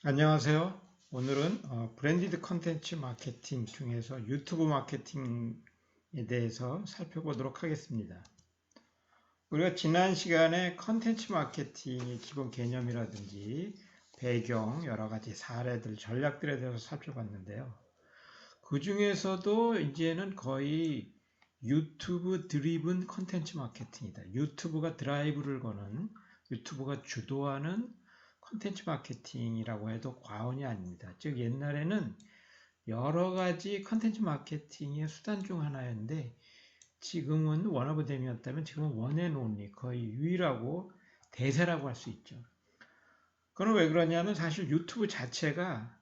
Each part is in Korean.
안녕하세요. 오늘은 브랜디드 컨텐츠 마케팅 중에서 유튜브 마케팅에 대해서 살펴보도록 하겠습니다. 우리가 지난 시간에 컨텐츠 마케팅의 기본 개념이라든지 배경, 여러 가지 사례들, 전략들에 대해서 살펴봤는데요. 그 중에서도 이제는 거의 유튜브 드리븐 컨텐츠 마케팅이다. 유튜브가 드라이브를 거는, 유튜브가 주도하는 컨텐츠 마케팅이라고 해도 과언이 아닙니다. 즉 옛날에는 여러 가지 컨텐츠 마케팅의 수단 중 하나였는데 지금은 원오브댐이었다면 지금은 원앤온리 거의 유일하고 대세라고 할 수 있죠. 그건 왜 그러냐면 사실 유튜브 자체가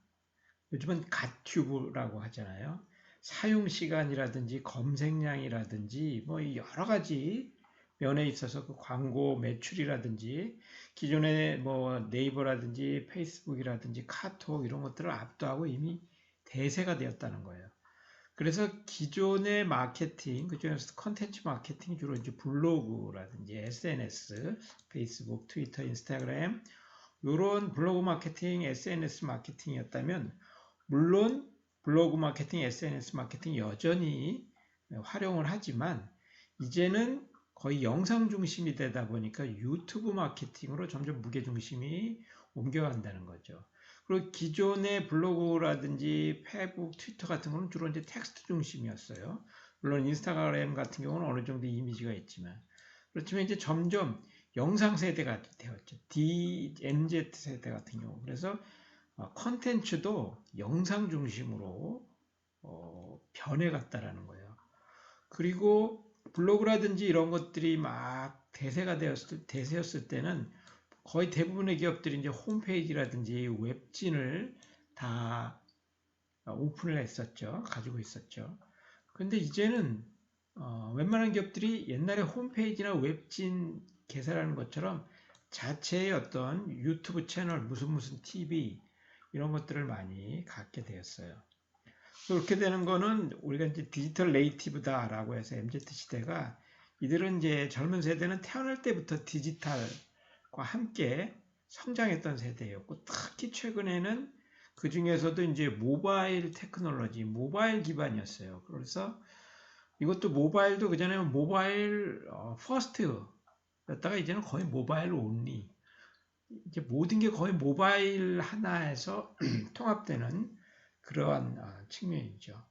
요즘은 갓튜브라고 하잖아요. 사용 시간이라든지 검색량이라든지 뭐 여러 가지 면에 있어서 그 광고 매출이라든지 기존의 뭐 네이버라든지 페이스북이라든지 카톡 이런 것들을 압도하고 이미 대세가 되었다는 거예요. 그래서 기존의 마케팅, 그중에서 컨텐츠 마케팅이 주로 이제 블로그라든지 SNS, 페이스북, 트위터, 인스타그램 이런 블로그 마케팅, SNS 마케팅이었다면 물론 블로그 마케팅, SNS 마케팅 여전히 활용을 하지만 이제는 거의 영상 중심이 되다 보니까 유튜브 마케팅으로 점점 무게 중심이 옮겨간다는 거죠. 그리고 기존의 블로그라든지 페이스북, 트위터 같은 거는 주로 이제 텍스트 중심이었어요. 물론 인스타그램 같은 경우는 어느 정도 이미지가 있지만 그렇지만 이제 점점 영상 세대가 되었죠. DMZ 세대 같은 경우. 그래서 컨텐츠도 영상 중심으로 변해갔다라는 거예요. 그리고 블로그라든지 이런 것들이 막 대세였을 때는 거의 대부분의 기업들이 이제 홈페이지라든지 웹진을 다 오픈을 했었죠. 가지고 있었죠. 근데 이제는 웬만한 기업들이 옛날에 홈페이지나 웹진 개설하는 것처럼 자체의 어떤 유튜브 채널, 무슨 TV 이런 것들을 많이 갖게 되었어요. 그렇게 되는 거는 우리가 이제 디지털 네이티브다라고 해서 MZ 시대가 이들은 이제 젊은 세대는 태어날 때부터 디지털과 함께 성장했던 세대였고 특히 최근에는 그 중에서도 이제 모바일 테크놀로지, 모바일 기반이었어요. 그래서 이것도 모바일도 그전에는 모바일 퍼스트였다가 이제는 거의 모바일 온리. 이제 모든 게 거의 모바일 하나에서 통합되는 그러한 측면이죠.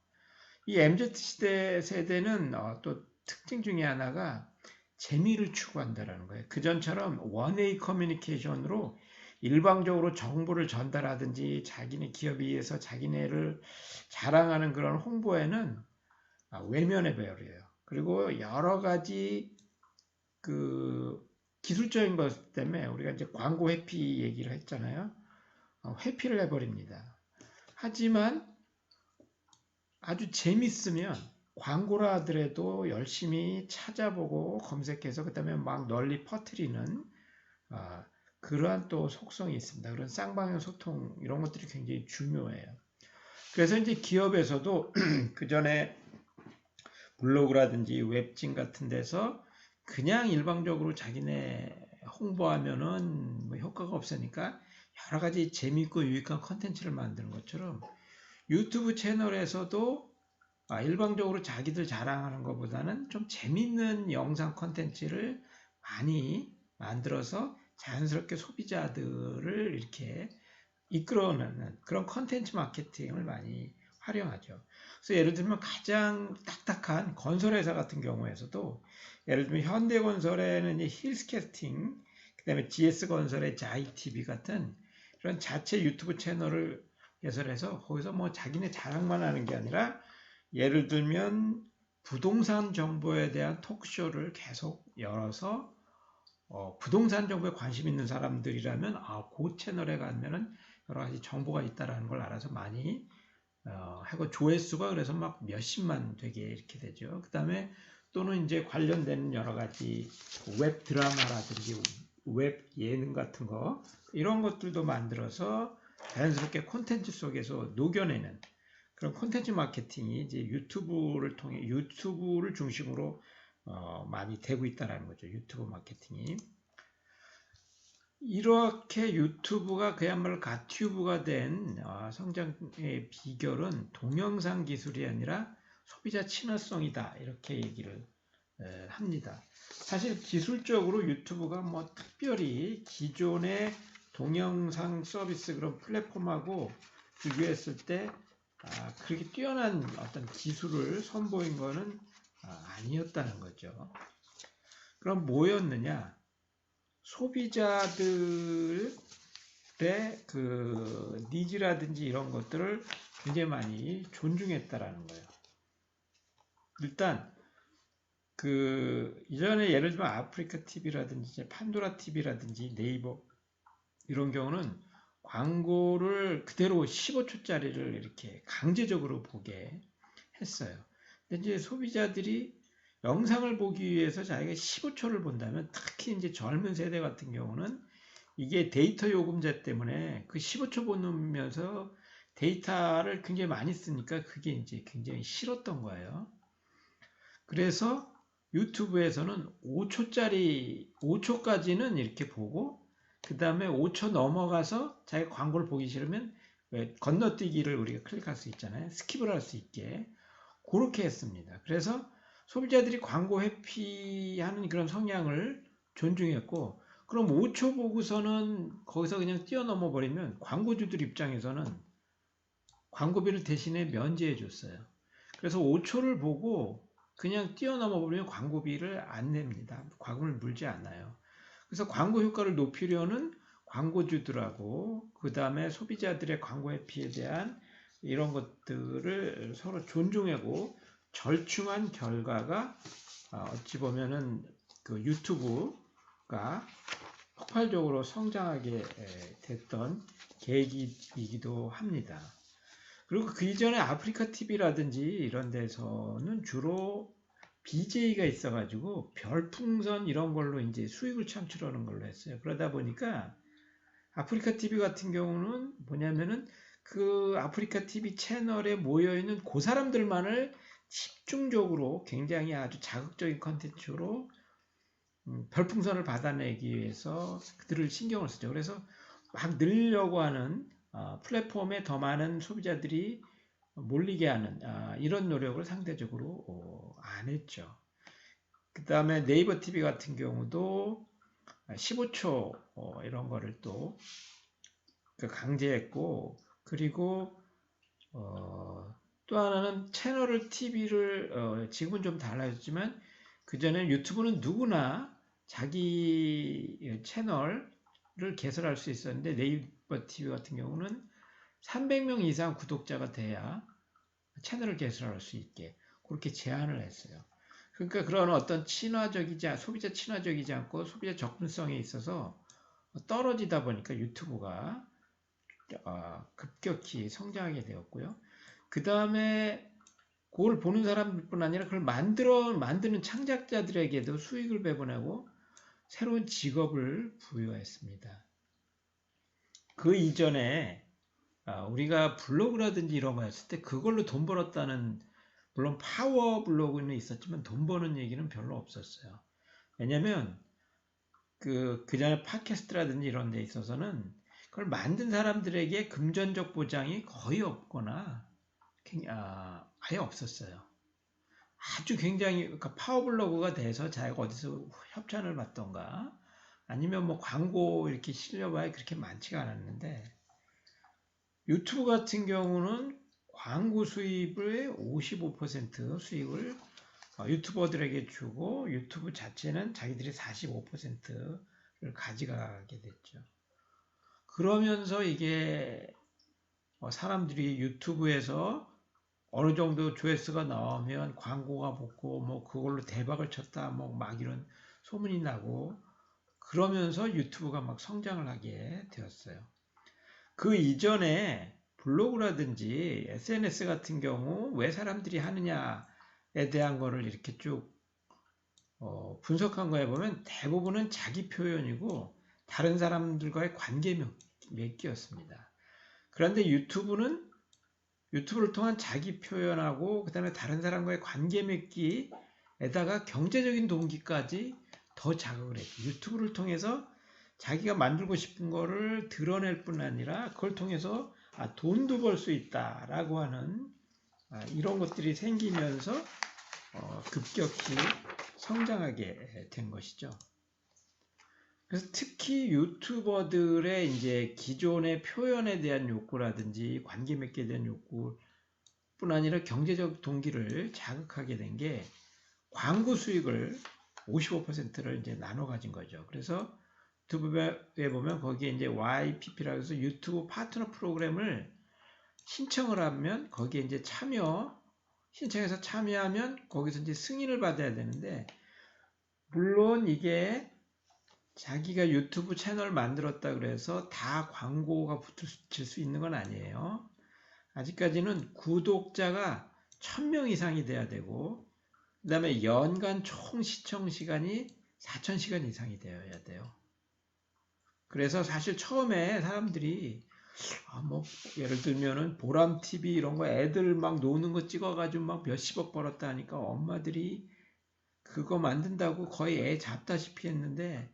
이 MZ 시대 세대는 또 특징 중에 하나가 재미를 추구한다는 거예요. 그전처럼 원웨이 커뮤니케이션으로 일방적으로 정보를 전달하든지 자기네 기업에 의해서 자기네를 자랑하는 그런 홍보에는 외면해 버려요. 그리고 여러 가지 그 기술적인 것 때문에 우리가 이제 광고 회피 얘기를 했잖아요. 회피를 해버립니다. 하지만 아주 재밌으면 광고라 하더라도 열심히 찾아보고 검색해서 그다음에 막 널리 퍼뜨리는 그러한 또 속성이 있습니다. 그런 쌍방향 소통 이런 것들이 굉장히 중요해요. 그래서 이제 기업에서도 그 전에 블로그라든지 웹진 같은 데서 그냥 일방적으로 자기네 홍보하면은 뭐 효과가 없으니까 여러 가지 재미있고 유익한 컨텐츠를 만드는 것처럼 유튜브 채널에서도 일방적으로 자기들 자랑하는 것보다는 좀 재밌는 영상 컨텐츠를 많이 만들어서 자연스럽게 소비자들을 이렇게 이끌어내는 그런 컨텐츠 마케팅을 많이 활용하죠. 그래서 예를 들면 가장 딱딱한 건설회사 같은 경우에서도 예를 들면 현대건설에는 힐스캐스팅, 그다음에 GS건설의 자이TV 같은 이런 자체 유튜브 채널을 개설해서 거기서 뭐 자기네 자랑만 하는 게 아니라 예를 들면 부동산 정보에 대한 토크쇼를 계속 열어서 부동산 정보에 관심 있는 사람들이라면 그 채널에 가면은 여러 가지 정보가 있다라는 걸 알아서 많이 하고 조회수가 그래서 막 몇십만 되게 이렇게 되죠. 그 다음에 또는 이제 관련된 여러 가지 웹 드라마라든지 웹 예능 같은 거 이런 것들도 만들어서 자연스럽게 콘텐츠 속에서 녹여내는 그런 콘텐츠 마케팅이 이제 유튜브를 통해 유튜브를 중심으로 많이 되고 있다는 거죠. 유튜브 마케팅이. 이렇게 유튜브가 그야말로 갓튜브가 된 성장의 비결은 동영상 기술이 아니라 소비자 친화성이다. 이렇게 얘기를 합니다. 사실 기술적으로 유튜브가 뭐 특별히 기존의 동영상 서비스 그런 플랫폼하고 비교했을 때 그렇게 뛰어난 어떤 기술을 선보인 거는 아니었다는 거죠. 그럼 뭐였느냐? 소비자들의 그 니즈라든지 이런 것들을 굉장히 많이 존중했다라는 거예요. 일단 그 이전에 예를 들면 아프리카 TV라든지 판도라 TV라든지 네이버 이런 경우는 광고를 그대로 15초짜리를 이렇게 강제적으로 보게 했어요. 근데 이제 소비자들이 영상을 보기 위해서 자기가 15초를 본다면 특히 이제 젊은 세대 같은 경우는 이게 데이터 요금제 때문에 그 15초 보면서 데이터를 굉장히 많이 쓰니까 그게 이제 굉장히 싫었던 거예요. 그래서 유튜브에서는 5초까지는 이렇게 보고 그 다음에 5초 넘어가서 자기가 광고를 보기 싫으면 왜 건너뛰기를 우리가 클릭할 수 있잖아요. 스킵을 할 수 있게 그렇게 했습니다. 그래서 소비자들이 광고 회피하는 그런 성향을 존중했고 그럼 5초 보고서는 거기서 그냥 뛰어넘어 버리면 광고주들 입장에서는 광고비를 대신에 면제해 줬어요. 그래서 5초를 보고 그냥 뛰어넘어 버리면 광고비를 안 냅니다. 광고를 물지 않아요. 그래서 광고 효과를 높이려는 광고주들하고 그 다음에 소비자들의 광고 회피에 대한 이런 것들을 서로 존중하고 절충한 결과가 어찌 보면은 그 유튜브가 폭발적으로 성장하게 됐던 계기이기도 합니다. 그리고 그 이전에 아프리카 TV라든지 이런 데서는 주로 BJ가 있어가지고 별풍선 이런 걸로 이제 수익을 창출하는 걸로 했어요. 그러다 보니까 아프리카 TV 같은 경우는 뭐냐면은 그 아프리카 TV 채널에 모여있는 그 사람들만을 집중적으로 굉장히 아주 자극적인 컨텐츠로 별풍선을 받아내기 위해서 그들을 신경을 쓰죠. 그래서 막 늘려고 하는 플랫폼에 더 많은 소비자들이 몰리게 하는 이런 노력을 상대적으로 안 했죠. 그 다음에 네이버 TV 같은 경우도 15초 이런 거를 또 강제했고 그리고 또 하나는 채널을 TV를 지금은 좀 달라졌지만 그전에 유튜브는 누구나 자기 채널을 개설할 수 있었는데 네이버 TV 같은 경우는 300명 이상 구독자가 돼야 채널을 개설할 수 있게 그렇게 제한을 했어요. 그러니까 그런 어떤 소비자 친화적이지 않고 소비자 접근성에 있어서 떨어지다 보니까 유튜브가 급격히 성장하게 되었고요. 그 다음에 그걸 보는 사람뿐 아니라 그걸 만드는 창작자들에게도 수익을 배분하고 새로운 직업을 부여했습니다. 그 이전에 우리가 블로그라든지 이런 거 했을 때 그걸로 돈 벌었다는 물론 파워 블로그는 있었지만 돈 버는 얘기는 별로 없었어요. 왜냐면 그 전에 팟캐스트라든지 이런 데 있어서는 그걸 만든 사람들에게 금전적 보장이 거의 없거나 아예 없었어요. 아주 굉장히 그러니까 파워블로그가 돼서 자기가 어디서 협찬을 받던가 아니면 뭐 광고 이렇게 실려봐야 그렇게 많지가 않았는데 유튜브 같은 경우는 광고 수입의 55% 수익을 유튜버들에게 주고 유튜브 자체는 자기들이 45%를 가져가게 됐죠. 그러면서 이게 사람들이 유튜브에서 어느 정도 조회수가 나오면 광고가 붙고 뭐 그걸로 대박을 쳤다 뭐 막 이런 소문이 나고 그러면서 유튜브가 막 성장을 하게 되었어요. 그 이전에 블로그라든지 SNS 같은 경우 왜 사람들이 하느냐에 대한 거를 이렇게 쭉 분석한 거에 보면 대부분은 자기 표현이고 다른 사람들과의 관계 맺기였습니다. 그런데 유튜브를 통한 자기 표현하고 그 다음에 다른 사람과의 관계 맺기에다가 경제적인 동기까지 더 자극을 했죠. 유튜브를 통해서 자기가 만들고 싶은 거를 드러낼 뿐 아니라 그걸 통해서 돈도 벌 수 있다라고 하는 이런 것들이 생기면서 급격히 성장하게 된 것이죠. 그래서 특히 유튜버들의 이제 기존의 표현에 대한 욕구라든지 관계 맺기에 대한 욕구뿐 아니라 경제적 동기를 자극하게 된 게 광고 수익을 55%를 이제 나눠 가진 거죠. 그래서 유튜브에 보면 거기에 이제 YPP라고 해서 유튜브 파트너 프로그램을 신청을 하면 거기에 이제 신청해서 참여하면 거기서 이제 승인을 받아야 되는데, 물론 이게 자기가 유튜브 채널 만들었다 그래서 다 광고가 붙을 수 있는 건 아니에요. 아직까지는 구독자가 1000명 이상이 돼야 되고, 그 다음에 연간 총 시청 시간이 4000시간 이상이 되어야 돼요. 그래서 사실 처음에 사람들이 뭐 예를 들면은 보람TV 이런 거 애들 막 노는 거 찍어가지고 막 몇십억 벌었다 하니까 엄마들이 그거 만든다고 거의 애 잡다시피 했는데,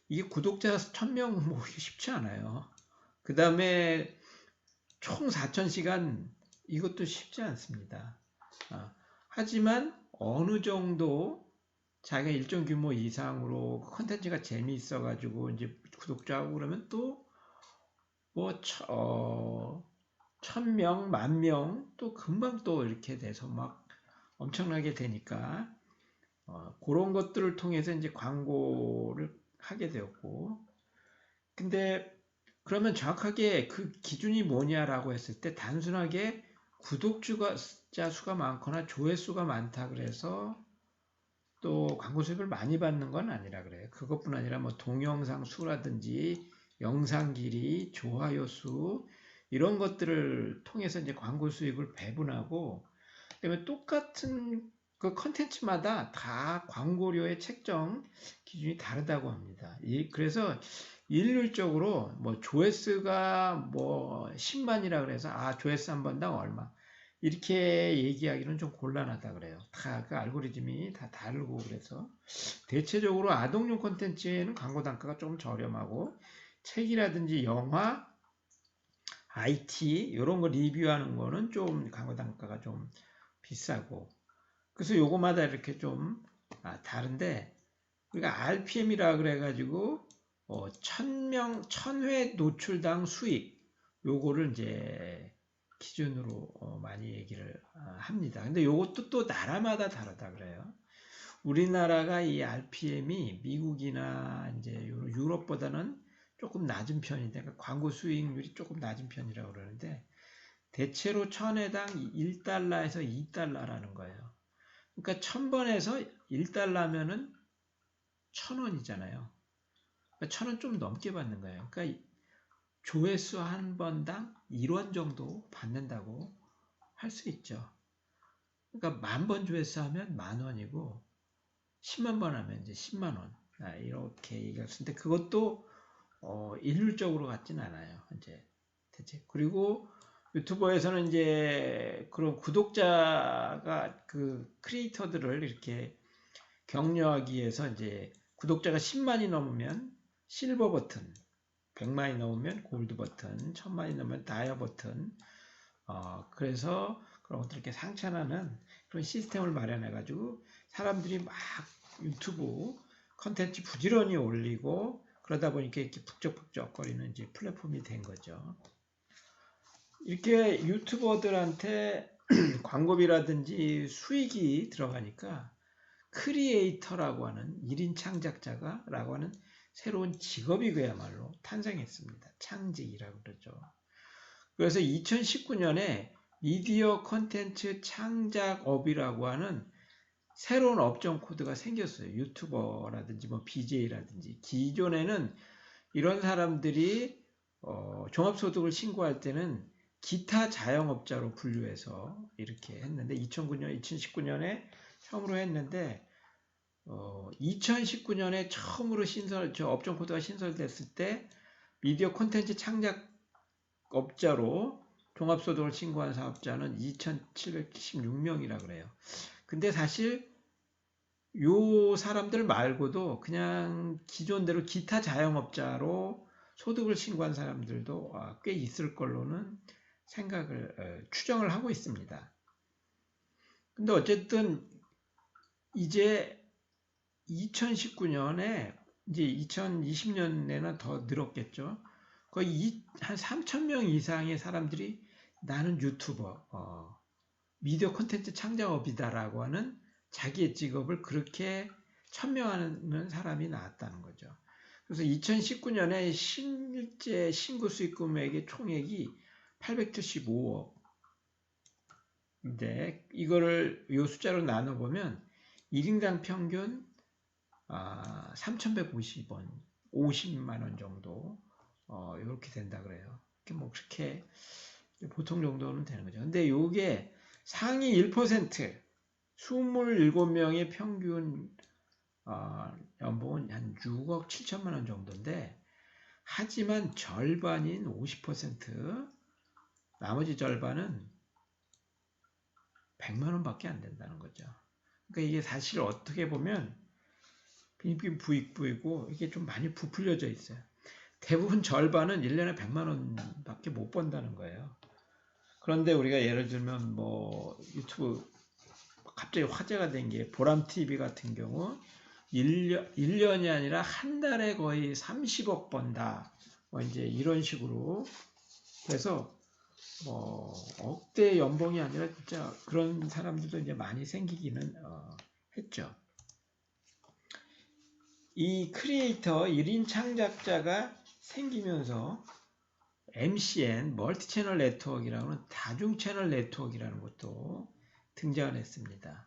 이게 구독자 1000명 모으기 쉽지 않아요. 그 다음에 총 4000시간 이것도 쉽지 않습니다. 하지만 어느 정도 자기가 일정 규모 이상으로 컨텐츠가 재미있어 가지고 이제 구독자하고 그러면 또 뭐 1000명, 10,000명 또 금방 또 이렇게 돼서 막 엄청나게 되니까 그런 것들을 통해서 이제 광고를 하게 되었고, 근데 그러면 정확하게 그 기준이 뭐냐라고 했을 때 단순하게 구독자 수가 많거나 조회수가 많다 그래서 또 광고 수입을 많이 받는 건 아니라 그래요. 그것뿐 아니라 뭐 동영상 수라든지 영상 길이, 좋아요 수 이런 것들을 통해서 이제 광고 수익을 배분하고, 그다음에 똑같은 그 컨텐츠마다 다 광고료의 책정 기준이 다르다고 합니다. 그래서 일률적으로 뭐 조회수가 뭐 10만이라 그래서 조회수 한 번당 얼마 이렇게 얘기하기는 좀 곤란하다 그래요. 다 그 알고리즘이 다 다르고, 그래서 대체적으로 아동용 콘텐츠에는 광고 단가가 좀 저렴하고, 책이라든지 영화, IT 이런 거 리뷰하는 거는 좀 광고 단가가 좀 비싸고, 그래서 요거마다 이렇게 좀 다른데, 우리가 RPM이라 그래가지고 1000회 노출당 수익 요거를 이제 기준으로 많이 얘기를 합니다. 근데 요것도 또 나라마다 다르다 그래요. 우리나라가 이 RPM이 미국이나 이제 유럽보다는 조금 낮은 편인데, 그러니까 광고 수익률이 조금 낮은 편이라고 그러는데, 대체로 1000회당 1달러에서 2달러라는 거예요. 그러니까 1000번에서 1달러면은 1000원이잖아요. 그러니까 1000원 좀 넘게 받는 거예요. 그러니까 조회수 한 번당 1원 정도 받는다고 할 수 있죠. 그러니까 10,000번 조회수 하면 10,000원이고 10만 번 하면 이제 10만 원. 이렇게 얘기할 수 있는데, 그것도 일률적으로 같진 않아요. 이제 대체. 그리고 유튜버에서는 이제 그런 구독자가 그 크리에이터들을 이렇게 격려하기 위해서 이제 구독자가 10만이 넘으면 실버 버튼, 100만이 넘으면 골드 버튼, 1000만이 넘으면 다이아 버튼, 그래서 그런 것들 이렇게 상찬하는 그런 시스템을 마련해 가지고 사람들이 막 유튜브 컨텐츠 부지런히 올리고 그러다 보니까 이렇게 북적북적거리는 이제 플랫폼이 된 거죠. 이렇게 유튜버들한테 광고비라든지 수익이 들어가니까 크리에이터라고 하는 1인 창작자가라고 하는 새로운 직업이 그야말로 탄생했습니다. 창직이라고 그러죠. 그래서 2019년에 미디어 콘텐츠 창작업이라고 하는 새로운 업종 코드가 생겼어요. 유튜버라든지 뭐 BJ라든지. 기존에는 이런 사람들이 종합소득을 신고할 때는 기타 자영업자로 분류해서 이렇게 했는데, 2019년에 처음으로 했는데 2019년에 처음으로 업종 코드가 신설됐을 때 미디어 콘텐츠 창작업자로 종합소득을 신고한 사업자는 2,776명이라 그래요. 근데 사실 요 사람들 말고도 그냥 기존대로 기타 자영업자로 소득을 신고한 사람들도 꽤 있을 걸로는 추정을 하고 있습니다. 근데 어쨌든 이제 2019년에 이제 2020년에는 더 늘었겠죠. 거의 한 3,000명 이상의 사람들이 나는 유튜버, 미디어 콘텐츠 창작업이다라고 하는 자기의 직업을 그렇게 천명하는 사람이 나왔다는 거죠. 그래서 2019년에 실제 신고 수익 금액의 총액이 875억. 인데 이거를 요 숫자로 나눠보면 1인당 평균 3,150원, 50만 원 정도 이렇게 된다 그래요. 뭐 그렇게 보통 정도는 되는 거죠. 근데 요게 상위 1%, 27명의 평균 연봉은 한 6억 7천만 원 정도인데, 하지만 절반인 50%, 나머지 절반은 100만 원밖에 안 된다는 거죠. 그러니까 이게 사실 어떻게 보면 빈빈 부익부이고 이게 좀 많이 부풀려져 있어요. 대부분 절반은 1년에 100만 원밖에 못 번다는 거예요. 그런데 우리가 예를 들면 뭐 유튜브 갑자기 화제가 된 게 보람TV 같은 경우 1년이 아니라 한 달에 거의 30억 번다. 뭐 이제 이런 식으로. 그래서 뭐 억대 연봉이 아니라 진짜 그런 사람들도 이제 많이 생기기는 했죠. 이 크리에이터 1인 창작자가 생기면서 MCN, 멀티 채널 네트워크라는 다중 채널 네트워크라는 것도 등장을 했습니다.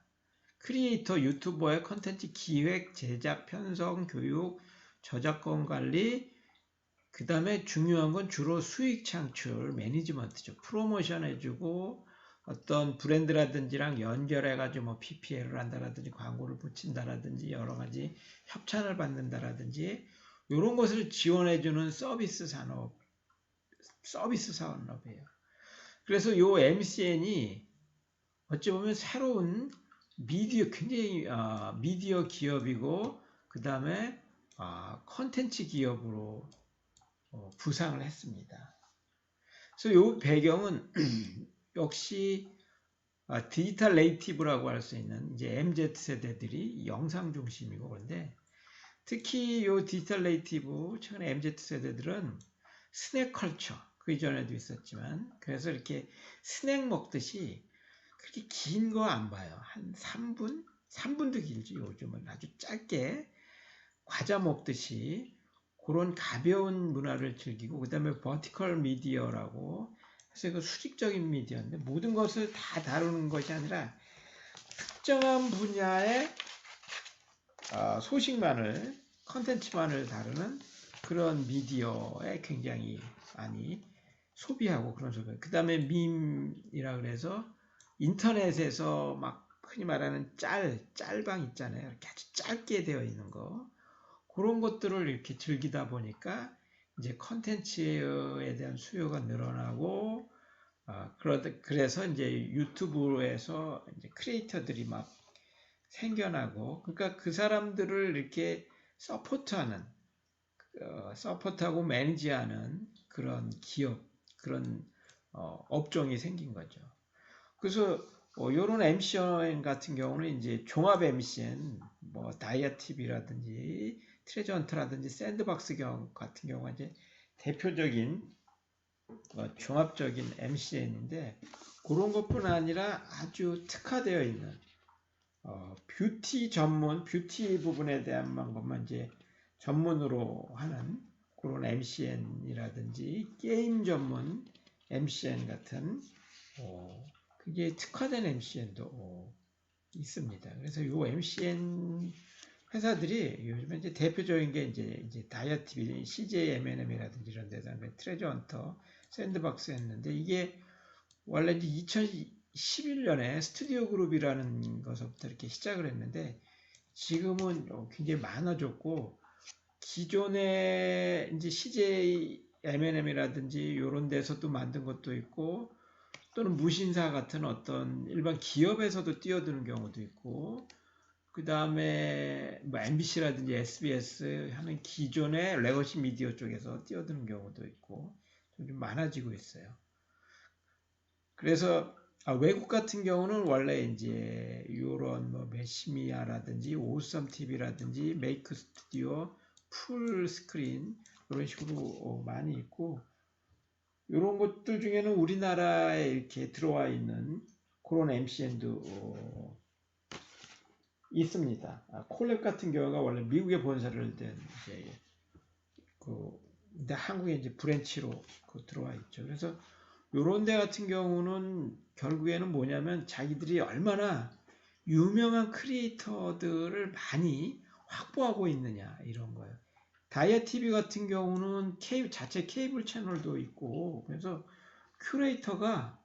크리에이터 유튜버의 컨텐츠 기획, 제작, 편성, 교육, 저작권 관리, 그 다음에 중요한 건 주로 수익 창출, 매니지먼트죠. 프로모션 해주고 어떤 브랜드라든지랑 연결해가지고 뭐 PPL을 한다라든지 광고를 붙인다라든지 여러 가지 협찬을 받는다라든지 이런 것을 지원해주는 서비스 산업이에요. 그래서 요 MCN이 어찌 보면 새로운 굉장히 미디어 기업이고 그 다음에 컨텐츠 기업으로 부상을 했습니다. 그래서 요 배경은 역시 디지털 네이티브라고 할 수 있는 이제 MZ 세대들이 영상 중심이고, 그런데 특히 요 디지털 네이티브 최근에 MZ 세대들은 스낵 컬처, 그 이전에도 있었지만, 그래서 이렇게 스낵 먹듯이 그렇게 긴 거 안 봐요. 한 3분도 길지. 요즘은 아주 짧게 과자 먹듯이 그런 가벼운 문화를 즐기고, 그 다음에 버티컬 미디어라고 해서 그 수직적인 미디어인데 모든 것을 다 다루는 것이 아니라 특정한 분야의 소식만을, 컨텐츠만을 다루는 그런 미디어에 굉장히 많이 소비하고 그런 소비. 그 다음에 밈이라 그래서 인터넷에서 막 흔히 말하는 짤방 있잖아요. 이렇게 아주 짧게 되어 있는 거. 그런 것들을 이렇게 즐기다 보니까 이제 컨텐츠에 대한 수요가 늘어나고, 그래서 이제 유튜브에서 이제 크리에이터들이 막 생겨나고, 그러니까 그 사람들을 이렇게 서포트하고 매니지하는 그런 기업, 그런 업종이 생긴 거죠. 그래서 요런 MCN 같은 경우는 이제 종합 MCN, 뭐 다이아TV라든지 트레저 헌터라든지 샌드박스 같은 경우가 이제 대표적인 종합적인 MCN인데, 그런 것뿐 아니라 아주 특화되어 있는 뷰티 부분에 대한 것만 이제 전문으로 하는 그런 MCN이라든지 게임 전문 MCN 같은 그게 특화된 MCN도 있습니다. 그래서 이 MCN 회사들이 요즘에 이제 대표적인 게 이제 다이아TV, CJ M&M이라든지 이런 데서 트레저 헌터, 샌드박스 했는데, 이게 원래 이제 2011년에 스튜디오 그룹이라는 것부터 이렇게 시작을 했는데 지금은 굉장히 많아졌고, 기존에 이제 CJ M&M이라든지 이런 데서도 만든 것도 있고, 또는 무신사 같은 어떤 일반 기업에서도 뛰어드는 경우도 있고, 그 다음에 뭐 MBC라든지 SBS 하는 기존의 레거시 미디어 쪽에서 뛰어드는 경우도 있고 좀 많아지고 있어요. 그래서 외국 같은 경우는 원래 이제 이런 뭐 메시미아라든지 오썸 TV라든지 메이크 스튜디오, 풀 스크린 이런 식으로 많이 있고 이런 것들 중에는 우리나라에 이렇게 들어와 있는 그런 MCN도 있습니다. 콜랩 같은 경우가 원래 미국에 본사를 된 이제 근데 한국에 이제 브랜치로 들어와 있죠. 그래서 요런 데 같은 경우는 결국에는 뭐냐면 자기들이 얼마나 유명한 크리에이터들을 많이 확보하고 있느냐 이런 거예요. 다이아 TV 같은 경우는 자체 케이블 채널도 있고 그래서 큐레이터가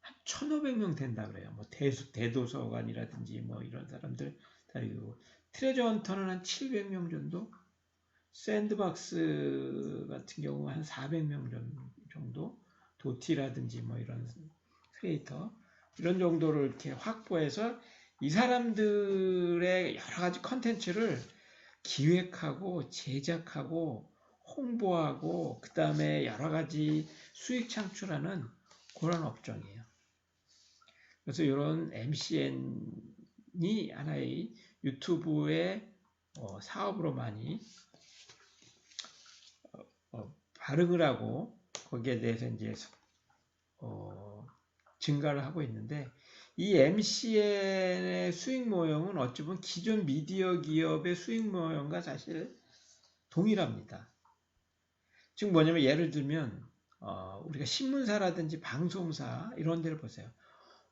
한 1,500명 된다 그래요. 뭐 대도서관이라든지 뭐 이런 사람들 다 있고 트레저 헌터는 한 700명 정도, 샌드박스 같은 경우 한 400명 정도, 도티라든지 뭐 이런 크리에이터 이런 정도를 이렇게 확보해서 이 사람들의 여러 가지 컨텐츠를 기획하고 제작하고 홍보하고 그 다음에 여러 가지 수익 창출하는 그런 업종이에요. 그래서 이런 MCN이 하나의 유튜브의 사업으로 많이 발행을 하고 거기에 대해서 이제 증가를 하고 있는데 이 MCN의 수익 모형은 어찌 보면 기존 미디어 기업의 수익 모형과 사실 동일합니다. 즉 뭐냐면 예를 들면 우리가 신문사라든지 방송사 이런 데를 보세요.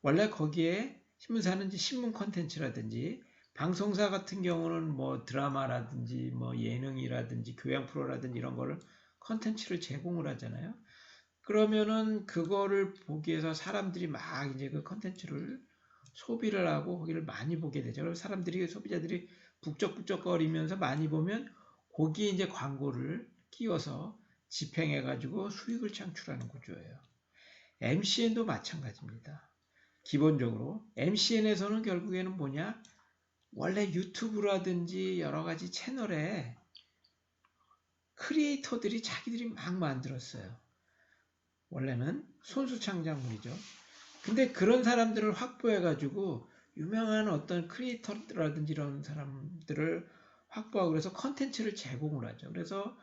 원래 거기에 신문사는 이제 신문 콘텐츠라든지 방송사 같은 경우는 뭐 드라마라든지 뭐 예능이라든지 교양 프로라든지 이런 거를 콘텐츠를 제공을 하잖아요. 그러면은 그거를 보기 위해서 사람들이 막 이제 그 콘텐츠를 소비를 하고 거기를 많이 보게 되죠. 그래서 소비자들이 북적북적거리면서 많이 보면 거기에 이제 광고를 끼워서 집행해가지고 수익을 창출하는 구조예요. MCN도 마찬가지입니다. 기본적으로 MCN에서는 결국에는 뭐냐? 원래 유튜브라든지 여러 가지 채널에 크리에이터들이 자기들이 막 만들었어요. 원래는 손수 창작물이죠. 근데 그런 사람들을 확보해가지고 유명한 어떤 크리에이터라든지 이런 사람들을 확보하고 그래서 컨텐츠를 제공을 하죠. 그래서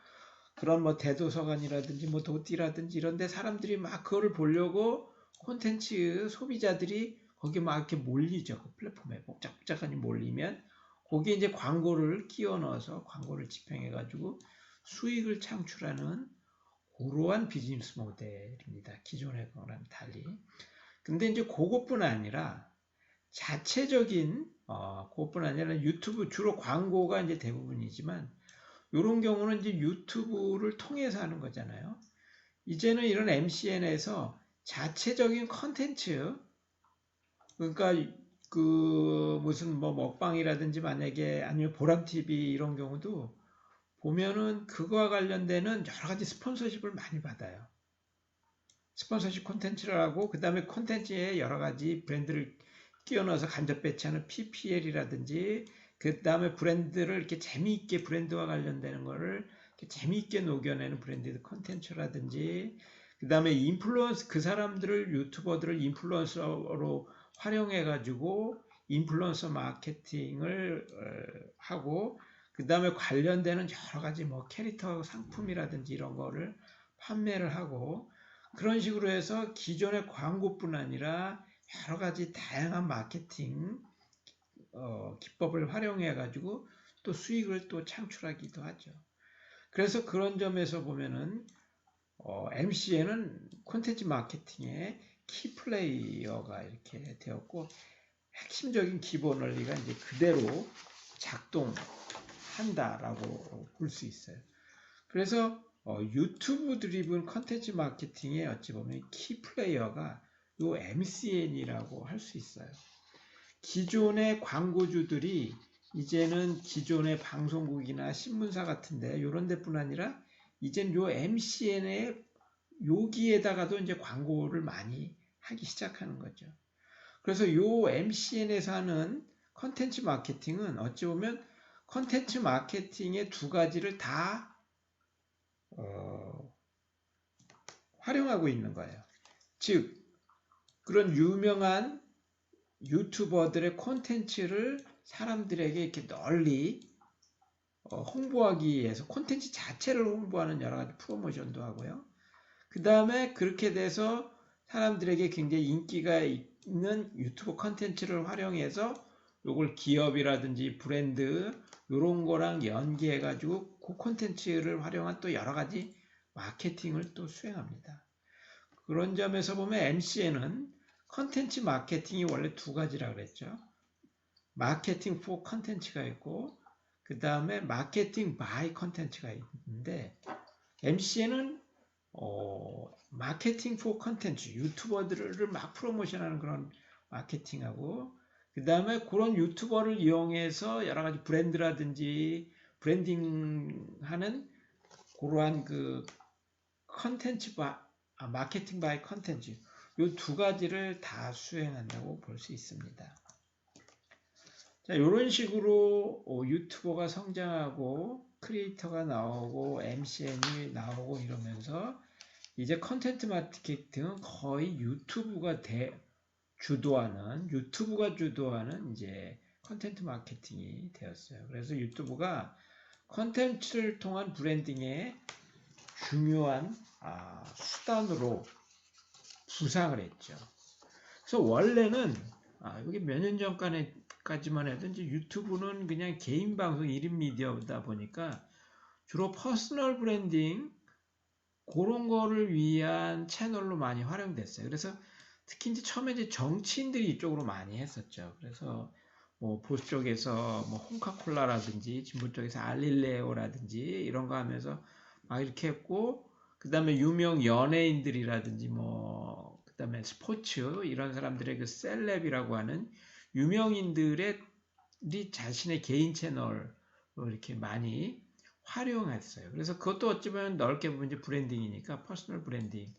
그런 뭐 대도서관이라든지 뭐 도띠라든지 이런 데 사람들이 막 그거를 보려고 콘텐츠 소비자들이 거기 막 이렇게 몰리죠. 그 플랫폼에 복잡복잡하니 몰리면 거기에 이제 광고를 끼워 넣어서 광고를 집행해가지고 수익을 창출하는 그러한 비즈니스 모델입니다. 기존의 거랑 달리. 근데 이제 그것뿐 아니라 자체적인 그것뿐 아니라 유튜브 주로 광고가 이제 대부분이지만 이런 경우는 이제 유튜브를 통해서 하는 거잖아요. 이제는 이런 MCN에서 자체적인 컨텐츠 그러니까 그 무슨 뭐 먹방이라든지 만약에 아니면 보람 TV 이런 경우도 보면은 그거와 관련되는 여러 가지 스폰서십을 많이 받아요. 스폰서십 콘텐츠를 하고 그 다음에 콘텐츠에 여러 가지 브랜드를 끼워 넣어서 간접 배치하는 PPL이라든지 그 다음에 브랜드를 이렇게 재미있게 브랜드와 관련되는 거를 이렇게 재미있게 녹여내는 브랜디드 콘텐츠라든지 그 다음에 인플루언스 그 사람들을 유튜버들을 인플루언서로 활용해 가지고 인플루언서 마케팅을 하고 그 다음에 관련되는 여러 가지 뭐 캐릭터 상품이라든지 이런 거를 판매를 하고 그런 식으로 해서 기존의 광고뿐 아니라 여러 가지 다양한 마케팅 기법을 활용해 가지고 또 수익을 또 창출하기도 하죠. 그래서 그런 점에서 보면은 MCN은 콘텐츠 마케팅의 키 플레이어가 이렇게 되었고 핵심적인 기본 원리가 이제 그대로 작동한다라고 볼 수 있어요. 그래서 유튜브 드리븐 컨텐츠 마케팅의 어찌 보면 키 플레이어가 요 MCN이라고 할 수 있어요. 기존의 광고주들이 이제는 기존의 방송국이나 신문사 같은데 이런 데뿐 아니라 이제는 요 MCN의 여기에다가도 이제 광고를 많이 하기 시작하는 거죠. 그래서 요 MCN에서 하는 컨텐츠 마케팅은 어찌 보면 컨텐츠 마케팅의 두 가지를 다 활용하고 있는 거예요. 즉 그런 유명한 유튜버들의 콘텐츠를 사람들에게 이렇게 널리 홍보하기 위해서 콘텐츠 자체를 홍보하는 여러 가지 프로모션도 하고요. 그 다음에 그렇게 돼서 사람들에게 굉장히 인기가 있는 유튜브 콘텐츠를 활용해서 요걸 기업이라든지 브랜드 요런 거랑 연계해 가지고 그 콘텐츠를 활용한 또 여러 가지 마케팅을 또 수행합니다. 그런 점에서 보면 MCN은 컨텐츠 마케팅이 원래 두 가지라 그랬죠. 마케팅 포 컨텐츠가 있고 그 다음에 마케팅 바이 컨텐츠가 있는데 MCN은 마케팅 포 컨텐츠 유튜버들을 막 프로모션하는 그런 마케팅하고 그 다음에 그런 유튜버를 이용해서 여러 가지 브랜드라든지 브랜딩하는 그러한 그 컨텐츠 마케팅 바이 컨텐츠 이 두 가지를 다 수행한다고 볼 수 있습니다. 자, 이런 식으로 유튜버가 성장하고 크리에이터가 나오고 MCN이 나오고 이러면서 이제 컨텐츠 마케팅은 거의 유튜브가 주도하는 이제 컨텐츠 마케팅이 되었어요. 그래서 유튜브가 컨텐츠를 통한 브랜딩의 중요한 수단으로 부상을 했죠. 그래서 원래는 여기 몇 년 전까지만 해도 이제 유튜브는 그냥 개인 방송 1인 미디어다 보니까 주로 퍼스널 브랜딩 그런 거를 위한 채널로 많이 활용됐어요. 그래서 특히 이제 처음에 이제 정치인들이 이쪽으로 많이 했었죠. 그래서 뭐 보수 쪽에서 뭐 홍카콜라라든지 진보 쪽에서 알릴레오라든지 이런 거 하면서 막 이렇게 했고 그 다음에 유명 연예인들이라든지 뭐 그 다음에 스포츠 이런 사람들의 그 셀럽이라고 하는 유명인들의 자신의 개인 채널을 이렇게 많이 활용했어요. 그래서 그것도 어찌 보면 넓게 보면 이제 브랜딩이니까 퍼스널 브랜딩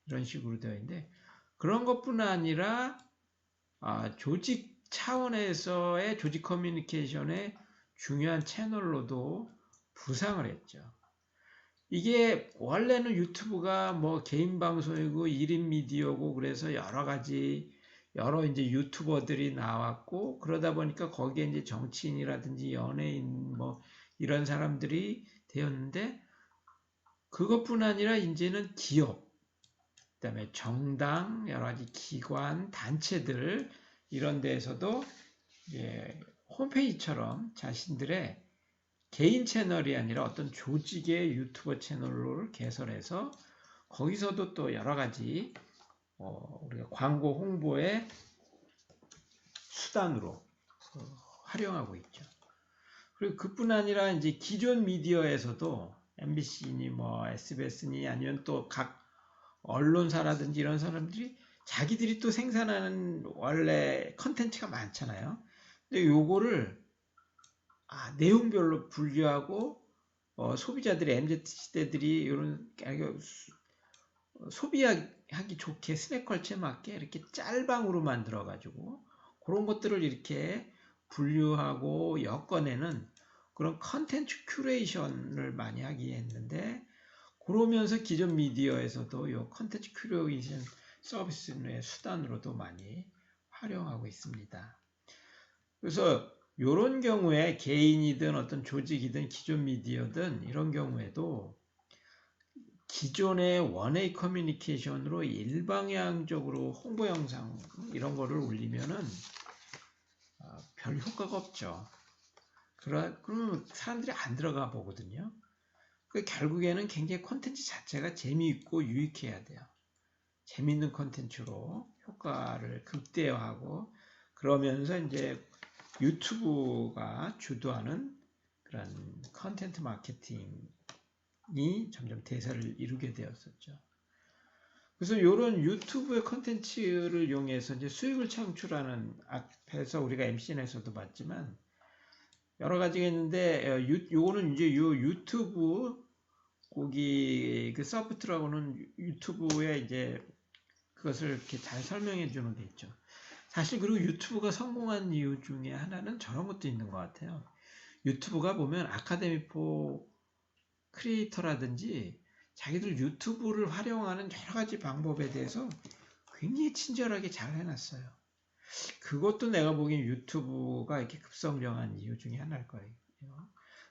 이런 식으로 되어 있는데 그런 것뿐 아니라 조직 차원에서의 조직 커뮤니케이션의 중요한 채널로도 부상을 했죠. 이게 원래는 유튜브가 뭐 개인 방송이고 1인 미디어고 그래서 여러 이제 유튜버들이 나왔고 그러다 보니까 거기에 이제 정치인이라든지 연예인 뭐 이런 사람들이 되었는데 그것뿐 아니라 이제는 기업, 그다음에 정당, 여러 가지 기관, 단체들 이런 데에서도 홈페이지처럼 자신들의 개인 채널이 아니라 어떤 조직의 유튜버 채널을 개설해서 거기서도 또 여러 가지 우리가 광고 홍보의 수단으로 활용하고 있죠. 그리고 그뿐 아니라 이제 기존 미디어에서도 MBC니 뭐 SBS니 아니면 또 각 언론사라든지 이런 사람들이 자기들이 또 생산하는 원래 컨텐츠가 많잖아요. 근데 요거를 내용별로 분류하고 소비자들이 MZ세대들이 이런 소비하기 좋게 스낵컬처에 맞게 이렇게 짤방으로 만들어 가지고 그런 것들을 이렇게 분류하고 엮어내는 그런 컨텐츠 큐레이션을 많이 하기 했는데 그러면서 기존 미디어에서도 이 컨텐츠 큐레이션 서비스의 수단으로도 많이 활용하고 있습니다. 그래서 이런 경우에 개인이든 어떤 조직이든 기존 미디어든 이런 경우에도 기존의 원웨이 커뮤니케이션으로 일방향적으로 홍보 영상 이런 거를 올리면은 별 효과가 없죠. 그러면 사람들이 안 들어가 보거든요. 결국에는 굉장히 콘텐츠 자체가 재미있고 유익해야 돼요. 재미있는 콘텐츠로 효과를 극대화하고 그러면서 이제 유튜브가 주도하는 그런 컨텐츠 마케팅이 점점 대세를 이루게 되었었죠. 그래서 이런 유튜브의 컨텐츠를 이용해서 이제 수익을 창출하는 앞에서 우리가 MCN에서도 봤지만 여러 가지가 있는데 요거는 이제 요 유튜브 거기 그 서프트라고는 유튜브에 이제 그것을 이렇게 잘 설명해 주는 게 있죠. 사실 그리고 유튜브가 성공한 이유 중에 하나는 저런 것도 있는 것 같아요. 유튜브가 보면 아카데미 포 크리에이터라든지 자기들 유튜브를 활용하는 여러 가지 방법에 대해서 굉장히 친절하게 잘 해놨어요. 그것도 내가 보기엔 유튜브가 이렇게 급성장한 이유 중에 하나일 거예요.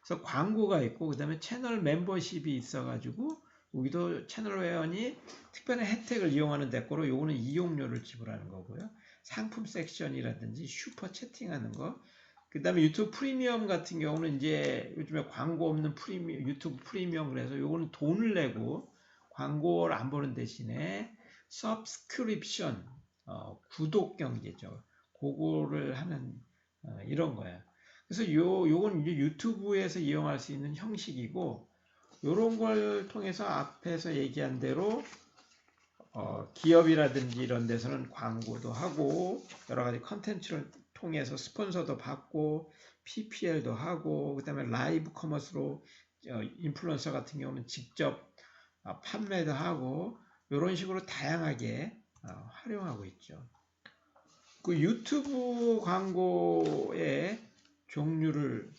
그래서 광고가 있고 그다음에 채널 멤버십이 있어가지고 여기도 채널 회원이 특별한 혜택을 이용하는 데꼬로 요거는 이용료를 지불하는 거고요. 상품 섹션이라든지 슈퍼 채팅하는 거. 그다음에 유튜브 프리미엄 같은 경우는 이제 요즘에 광고 없는 유튜브 프리미엄 그래서 요거는 돈을 내고 광고를 안 보는 대신에 서브스크립션 구독 경제죠. 그거를 하는 이런 거예요. 그래서 요건 이제 유튜브에서 이용할 수 있는 형식이고 요런 걸 통해서 앞에서 얘기한 대로 기업이라든지 이런 데서는 광고도 하고 여러 가지 컨텐츠를 통해서 스폰서도 받고 PPL도 하고 그다음에 라이브 커머스로 인플루언서 같은 경우는 직접 판매도 하고 이런 식으로 다양하게 활용하고 있죠. 그 유튜브 광고의 종류를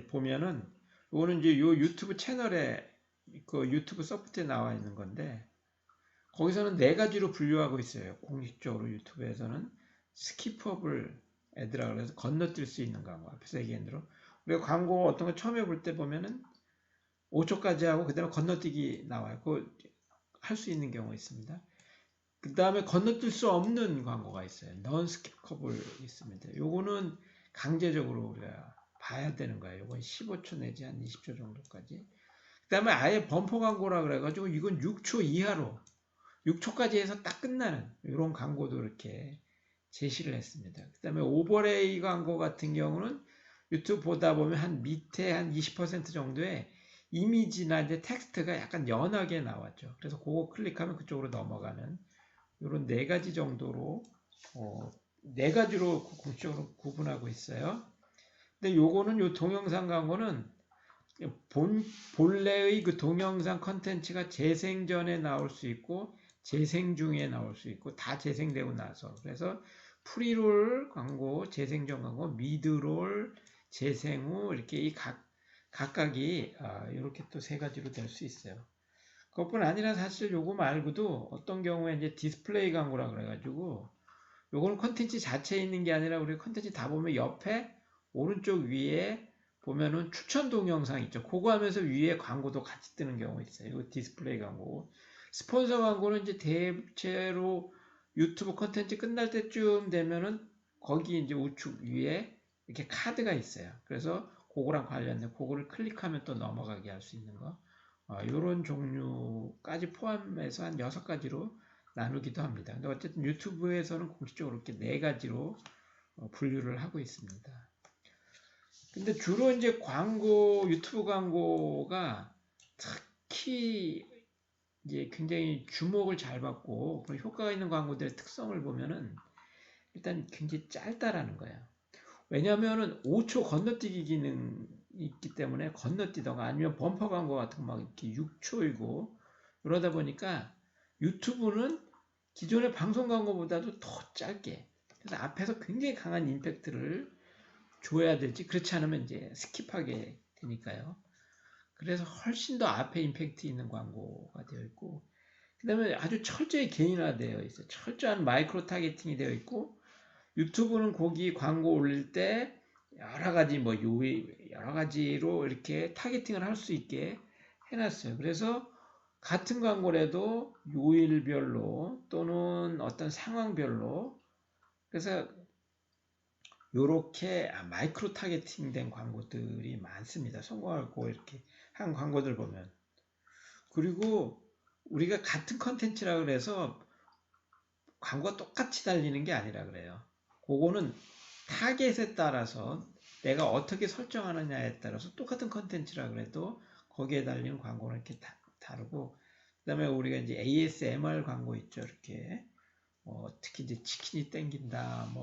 보면은 이거는 이제 요 유튜브 채널에 그 유튜브 소프트에 나와 있는 건데 거기서는 네 가지로 분류하고 있어요. 공식적으로 유튜브에서는 스킵업을 애들아 그래서 건너뛸 수 있는 광고 앞에서 얘기한 대로 우리가 광고 어떤 거 처음에 볼 때 보면은 5초까지 하고 그 다음에 건너뛰기 나와요. 그거 할 수 있는 경우가 있습니다. 그 다음에 건너뛸 수 없는 광고가 있어요. non skipable 있습니다. 요거는 강제적으로 우리가 봐야 되는 거예요. 요건 15초 내지 한 20초 정도까지. 그 다음에 아예 범퍼 광고라 그래가지고 이건 6초 이하로 6초까지 해서 딱 끝나는 이런 광고도 이렇게 제시를 했습니다. 그 다음에 오버레이 광고 같은 경우는 유튜브 보다 보면 한 밑에 한 20% 정도의 이미지나 이제 텍스트가 약간 연하게 나왔죠. 그래서 그거 클릭하면 그쪽으로 넘어가는 이런 네 가지 정도로 네 가지로 공식적으로 구분하고 있어요. 근데 요거는 요 동영상 광고는 본래의 그 동영상 컨텐츠가 재생 전에 나올 수 있고 재생 중에 나올 수 있고 다 재생되고 나서 그래서 프리롤 광고, 재생 전 광고, 미드롤, 재생 후 이렇게 이 각각이 이렇게 또 세 가지로 될 수 있어요. 그것뿐 아니라 사실 요거 말고도 어떤 경우에 이제 디스플레이 광고라 그래가지고 요거는 컨텐츠 자체에 있는 게 아니라 우리 컨텐츠 다 보면 옆에 오른쪽 위에 보면은 추천 동영상 있죠. 그거 하면서 위에 광고도 같이 뜨는 경우가 있어요. 이거 디스플레이 광고. 스폰서 광고는 이제 대체로 유튜브 컨텐츠 끝날 때쯤 되면은 거기 이제 우측 위에 이렇게 카드가 있어요. 그래서 그거랑 관련된 그거를 클릭하면 또 넘어가게 할 수 있는 거. 이런 종류까지 포함해서 한 6가지로 나누기도 합니다. 근데 어쨌든 유튜브에서는 공식적으로 이렇게 4가지로 분류를 하고 있습니다. 근데 주로 이제 유튜브 광고가 특히 이제 굉장히 주목을 잘 받고 효과가 있는 광고들의 특성을 보면은 일단 굉장히 짧다라는 거예요. 왜냐하면은 5초 건너뛰기 기능이 있기 때문에 건너뛰다가 아니면 범퍼 광고 같은 거 막 이렇게 6초이고 그러다 보니까 유튜브는 기존의 방송 광고보다도 더 짧게 그래서 앞에서 굉장히 강한 임팩트를 줘야 될지 그렇지 않으면 이제 스킵하게 되니까요. 그래서 훨씬 더 앞에 임팩트 있는 광고가 되어 있고 그 다음에 아주 철저히 개인화되어 있어요. 철저한 마이크로 타겟팅이 되어 있고 유튜브는 거기 광고 올릴 때 여러 가지 여러 가지로 이렇게 타겟팅을 할 수 있게 해놨어요. 그래서 같은 광고라도 요일별로 또는 어떤 상황별로 그래서 요렇게 마이크로 타겟팅 된 광고들이 많습니다. 성공하고 이렇게 한 광고들 보면. 그리고 우리가 같은 컨텐츠라 그래서 광고가 똑같이 달리는 게 아니라 그래요. 그거는 타겟에 따라서 내가 어떻게 설정하느냐에 따라서 똑같은 컨텐츠라 그래도 거기에 달리는 광고는 이렇게 다르고 그 다음에 우리가 이제 ASMR 광고 있죠. 이렇게 특히 이제 치킨이 땡긴다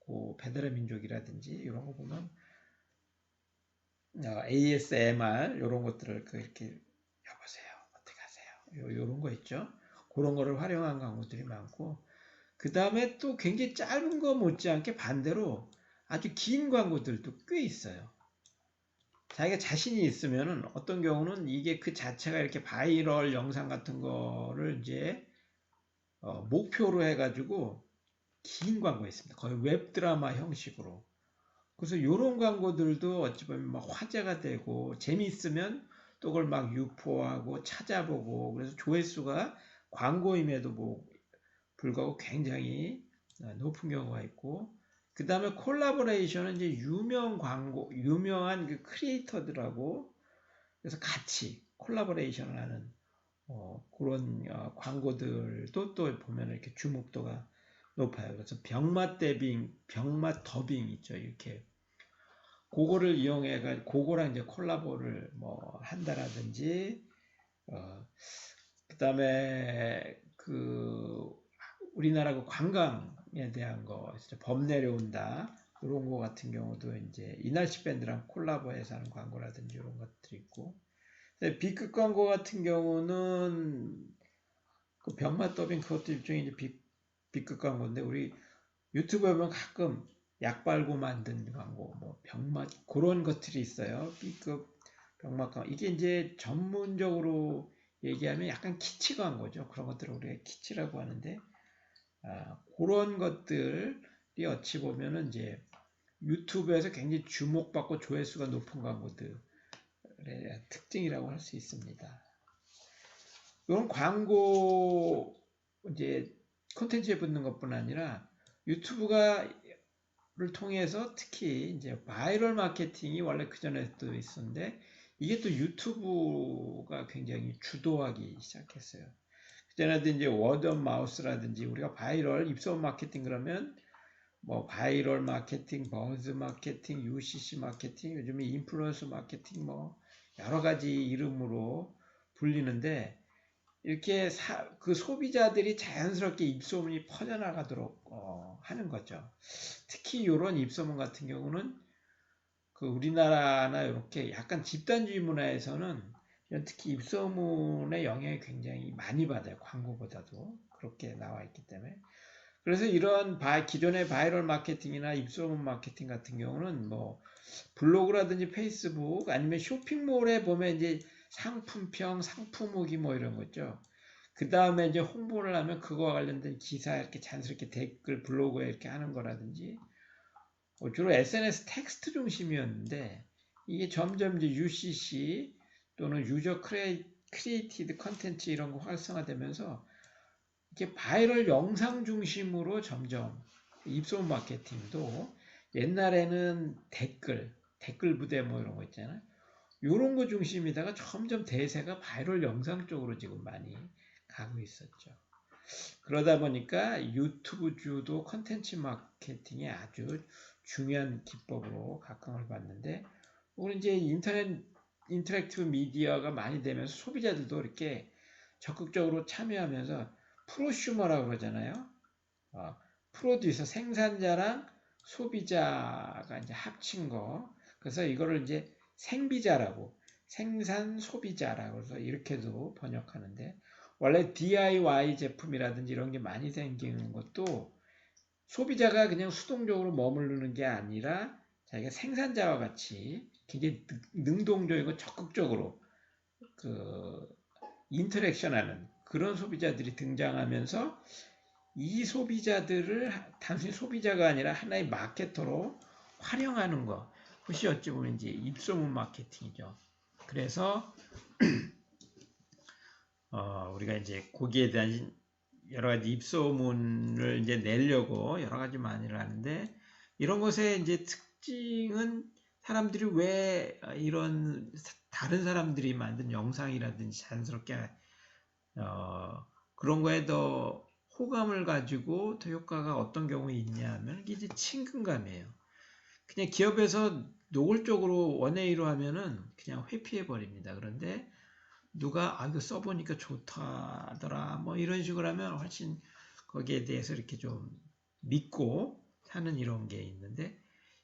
그 배달의 민족이라든지 이런 거 보면 ASMR 이런 것들을 이렇게 여보세요 어떻게 하세요? 이런 거 있죠. 그런 거를 활용한 광고들이 많고, 그 다음에 또 굉장히 짧은 거 못지않게 반대로 아주 긴 광고들도 꽤 있어요. 자기가 자신이 있으면은 어떤 경우는 이게 그 자체가 이렇게 바이럴 영상 같은 거를 이제 목표로 해가지고 긴 광고 있습니다. 거의 웹드라마 형식으로. 그래서 이런 광고들도 어찌 보면 막 화제가 되고 재미있으면 또 그걸 막 유포하고 찾아보고, 그래서 조회수가 광고임에도 불구하고 굉장히 높은 경우가 있고, 그 다음에 콜라보레이션은 이제 유명한 그 크리에이터들하고 그래서 같이 콜라보레이션을 하는 그런 광고들도 또 보면 이렇게 주목도가 높아요. 그래서 병맛 더빙 있죠. 이렇게 그거를 이용해가 그거랑 이제 콜라보를 뭐 한다라든지, 그다음에 그 우리나라 그 관광에 대한 거, 범 내려온다 이런 거 같은 경우도 이제 이날치 밴드랑 콜라보해서 하는 광고라든지 이런 것들이 있고, B급 광고 같은 경우는 그 병맛 더빙 그것도 일종의 이제 B급 광고인데, 우리 유튜브에 보면 가끔 약 빨고 만든 광고, 뭐 병맛 그런 것들이 있어요. B급 병맛 광고, 이게 이제 전문적으로 얘기하면 약간 키치 광고죠. 그런 것들을 우리가 키치라고 하는데, 그런 것들이 어찌 보면은 이제 유튜브에서 굉장히 주목받고 조회수가 높은 광고들의 특징이라고 할 수 있습니다. 이런 광고 이제 콘텐츠에 붙는 것뿐 아니라 유튜브를 통해서 특히 이제 바이럴 마케팅이 원래 그 전에도 있었는데, 이게 또 유튜브가 굉장히 주도하기 시작했어요. 그전에도 이제 워드 오브 마우스라든지 우리가 바이럴 입소문 마케팅 그러면 뭐 바이럴 마케팅, 버즈 마케팅, UCC 마케팅, 요즘에 인플루언서 마케팅 뭐 여러 가지 이름으로 불리는데, 이렇게 그 소비자들이 자연스럽게 입소문이 퍼져나가도록 하는 거죠. 특히 이런 입소문 같은 경우는 그 우리나라나 이렇게 약간 집단주의 문화에서는 특히 입소문의 영향이 굉장히 많이 받아요. 광고보다도 그렇게 나와 있기 때문에. 그래서 이런 기존의 바이럴 마케팅이나 입소문 마케팅 같은 경우는 뭐 블로그라든지 페이스북 아니면 쇼핑몰에 보면 이제 상품평, 상품 후기 뭐 이런 거죠. 그 다음에 이제 홍보를 하면 그거와 관련된 기사 이렇게 자연스럽게 댓글 블로그에 이렇게 하는 거라든지, 주로 SNS 텍스트 중심이었는데, 이게 점점 이제 UCC 또는 유저 크리에이티드 컨텐츠 이런 거 활성화되면서 이게 바이럴 영상 중심으로 점점 입소문 마케팅도, 옛날에는 댓글 부대 뭐 이런 거 있잖아요. 이런 거 중심이다가 점점 대세가 바이럴 영상 쪽으로 지금 많이 가고 있었죠. 그러다 보니까 유튜브 주도 컨텐츠 마케팅이 아주 중요한 기법으로 각광을 받는데, 오늘 이제 인터랙티브 미디어가 많이 되면서 소비자들도 이렇게 적극적으로 참여하면서 프로슈머라고 그러잖아요. 프로듀서, 생산자랑 소비자가 이제 합친 거. 그래서 이거를 이제 생비자라고, 생산 소비자라고 해서 이렇게도 번역하는데, 원래 DIY 제품이라든지 이런 게 많이 생기는 것도 소비자가 그냥 수동적으로 머무르는 게 아니라 자기가 생산자와 같이 굉장히 능동적이고 적극적으로 그 인터랙션하는 그런 소비자들이 등장하면서, 이 소비자들을 단순히 소비자가 아니라 하나의 마케터로 활용하는 것, 그것이 어찌 보면 이제 입소문 마케팅이죠. 그래서 우리가 이제 거기에 대한 여러 가지 입소문을 이제 내려고 여러 가지 많이를 하는데, 이런 것의 이제 특징은 사람들이 왜 이런 다른 사람들이 만든 영상이라든지 자연스럽게 그런 거에 더 호감을 가지고 더 효과가 어떤 경우에 있냐 하면, 이게 이제 친근감이에요. 그냥 기업에서 노골적으로 원웨이로 하면은 그냥 회피해 버립니다. 그런데 누가 이거 써보니까 좋다더라 뭐 이런 식으로 하면 훨씬 거기에 대해서 이렇게 좀 믿고 사는 이런 게 있는데,